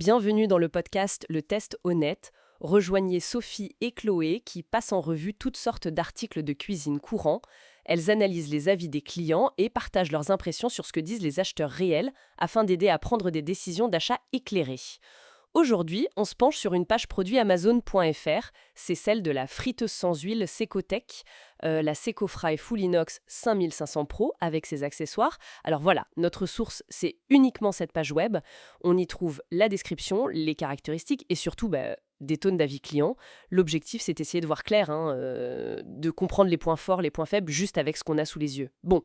Bienvenue dans le podcast Le Test Honnête. Rejoignez Sophie et Chloé qui passent en revue toutes sortes d'articles de cuisine courants. Elles analysent les avis des clients et partagent leurs impressions sur ce que disent les acheteurs réels afin d'aider à prendre des décisions d'achat éclairées. Aujourd'hui, on se penche sur une page produit Amazon.fr, c'est celle de la friteuse sans huile Secotech, la Secofry Full Inox 5500 Pro avec ses accessoires. Alors voilà, notre source, c'est uniquement cette page web. On y trouve la description, les caractéristiques et surtout des tonnes d'avis clients. L'objectif, c'est d'essayer de voir clair, de comprendre les points forts, les points faibles, juste avec ce qu'on a sous les yeux. Bon,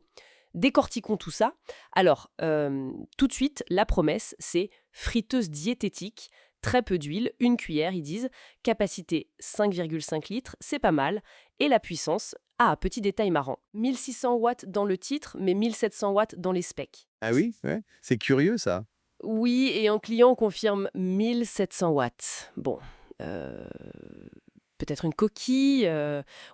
décortiquons tout ça. Alors, tout de suite, la promesse, c'est friteuse diététique, très peu d'huile, une cuillère, ils disent, capacité 5,5 litres, c'est pas mal, et la puissance, petit détail marrant, 1600 watts dans le titre, mais 1700 watts dans les specs. Ah oui, ouais. C'est curieux ça. Oui, et en client, on confirme 1700 watts. Bon, peut-être une coquille,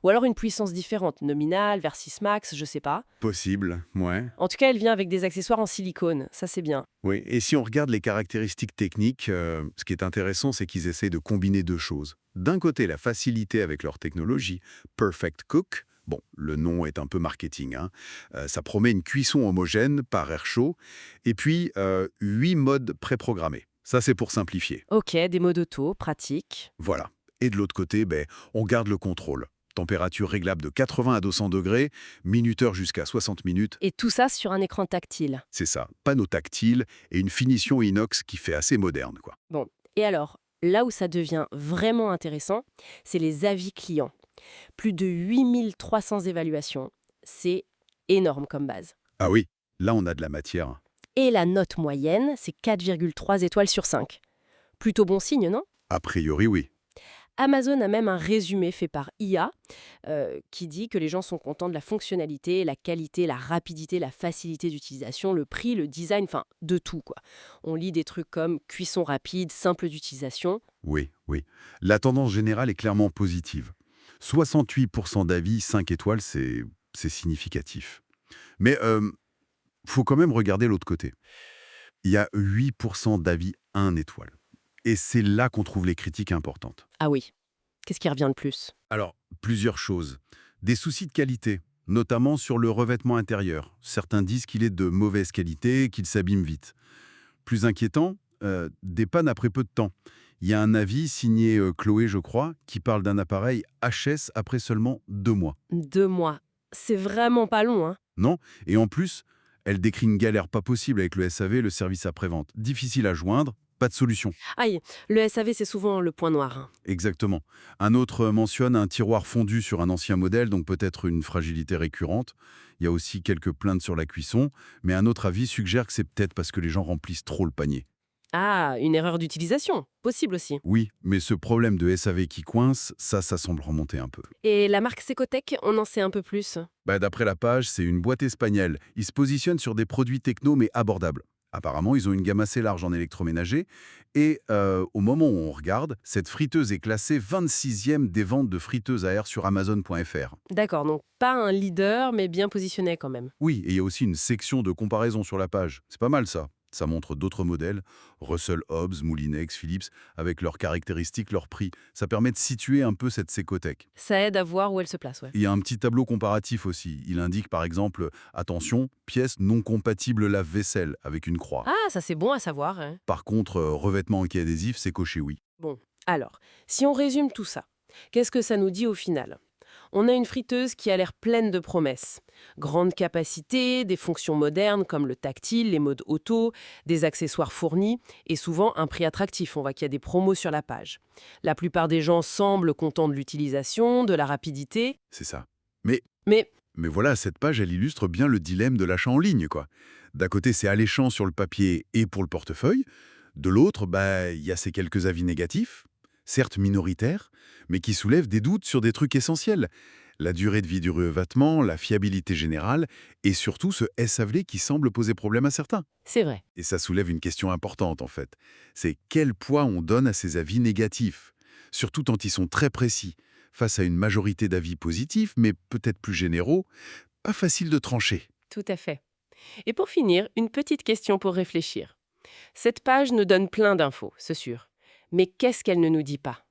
ou alors une puissance différente, nominale, versus max, je sais pas. Possible, ouais. En tout cas, elle vient avec des accessoires en silicone, ça c'est bien. Oui, et si on regarde les caractéristiques techniques, ce qui est intéressant, c'est qu'ils essayent de combiner deux choses. D'un côté, la facilité avec leur technologie, Perfect Cook. Bon, le nom est un peu marketing, hein. Ça promet une cuisson homogène par air chaud, et puis 8 modes préprogrammés. Ça, c'est pour simplifier. Ok, des modes auto, pratique. Voilà. Et de l'autre côté, on garde le contrôle. Température réglable de 80 à 200 degrés, minuteur jusqu'à 60 minutes. Et tout ça sur un écran tactile. C'est ça, panneau tactile et une finition inox qui fait assez moderne, quoi. Bon, et alors, là où ça devient vraiment intéressant, c'est les avis clients. Plus de 8300 évaluations, c'est énorme comme base. Ah oui, là on a de la matière. Et la note moyenne, c'est 4,3 étoiles sur 5. Plutôt bon signe, non? A priori, oui. Amazon a même un résumé fait par IA qui dit que les gens sont contents de la fonctionnalité, la qualité, la rapidité, la facilité d'utilisation, le prix, le design, enfin de tout quoi. On lit des trucs comme cuisson rapide, simple d'utilisation. Oui, oui. La tendance générale est clairement positive. 68% d'avis 5 étoiles, c'est significatif. Mais faut quand même regarder l'autre côté. Il y a 8% d'avis 1 étoile. Et c'est là qu'on trouve les critiques importantes. Ah oui, qu'est-ce qui revient le plus? Alors, plusieurs choses. Des soucis de qualité, notamment sur le revêtement intérieur. Certains disent qu'il est de mauvaise qualité, qu'il s'abîme vite. Plus inquiétant, des pannes après peu de temps. Il y a un avis signé Chloé, je crois, qui parle d'un appareil HS après seulement 2 mois. 2 mois. C'est vraiment pas long, hein? Non? Et en plus, elle décrit une galère pas possible avec le SAV, le service après-vente. Difficile à joindre, pas de solution. Aïe, le SAV c'est souvent le point noir, hein. Exactement. Un autre mentionne un tiroir fondu sur un ancien modèle, donc peut-être une fragilité récurrente. Il y a aussi quelques plaintes sur la cuisson, mais un autre avis suggère que c'est peut-être parce que les gens remplissent trop le panier. Ah, une erreur d'utilisation, possible aussi. Oui, mais ce problème de SAV qui coince, ça semble remonter un peu. Et la marque Secotech, on en sait un peu plus. D'après la page, c'est une boîte espagnole. Ils se positionnent sur des produits techno mais abordables. Apparemment, ils ont une gamme assez large en électroménager. Et au moment où on regarde, cette friteuse est classée 26e des ventes de friteuses à air sur Amazon.fr. D'accord, donc pas un leader, mais bien positionné quand même. Oui, et il y a aussi une section de comparaison sur la page. C'est pas mal ça. Ça montre d'autres modèles, Russell Hobbs, Moulinex, Philips, avec leurs caractéristiques, leurs prix. Ça permet de situer un peu cette Secotech. Ça aide à voir où elle se place, ouais. Il y a un petit tableau comparatif aussi. Il indique par exemple, attention, pièce non compatible lave-vaisselle, avec une croix. Ah, ça c'est bon à savoir, hein. Par contre, revêtement anti-adhésif, c'est coché oui. Bon, alors, si on résume tout ça, qu'est-ce que ça nous dit au final? On a une friteuse qui a l'air pleine de promesses. Grande capacité, des fonctions modernes comme le tactile, les modes auto, des accessoires fournis et souvent un prix attractif. On voit qu'il y a des promos sur la page. La plupart des gens semblent contents de l'utilisation, de la rapidité. C'est ça. Mais, Mais mais voilà, cette page, elle illustre bien le dilemme de l'achat en ligne, quoi. D'un côté, c'est alléchant sur le papier et pour le portefeuille. De l'autre, il y a ces quelques avis négatifs, certes minoritaires, mais qui soulèvent des doutes sur des trucs essentiels. La durée de vie du revêtement, la fiabilité générale, et surtout ce SAV qui semble poser problème à certains. c'est vrai. Et ça soulève une question importante, en fait. C'est quel poids on donne à ces avis négatifs, surtout quand ils sont très précis. Face à une majorité d'avis positifs, mais peut-être plus généraux, pas facile de trancher. Tout à fait. Et pour finir, une petite question pour réfléchir. Cette page nous donne plein d'infos, c'est sûr. Mais qu'est-ce qu'elle ne nous dit pas?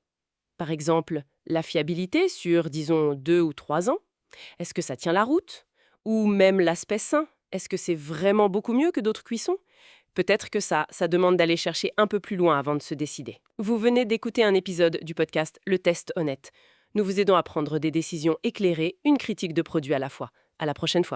Par exemple, la fiabilité sur, disons, 2 ou 3 ans? Est-ce que ça tient la route? Ou même l'aspect sain? Est-ce que c'est vraiment beaucoup mieux que d'autres cuissons? Peut-être que ça demande d'aller chercher un peu plus loin avant de se décider. Vous venez d'écouter un épisode du podcast Le Test Honnête. Nous vous aidons à prendre des décisions éclairées, une critique de produit à la fois. À la prochaine fois.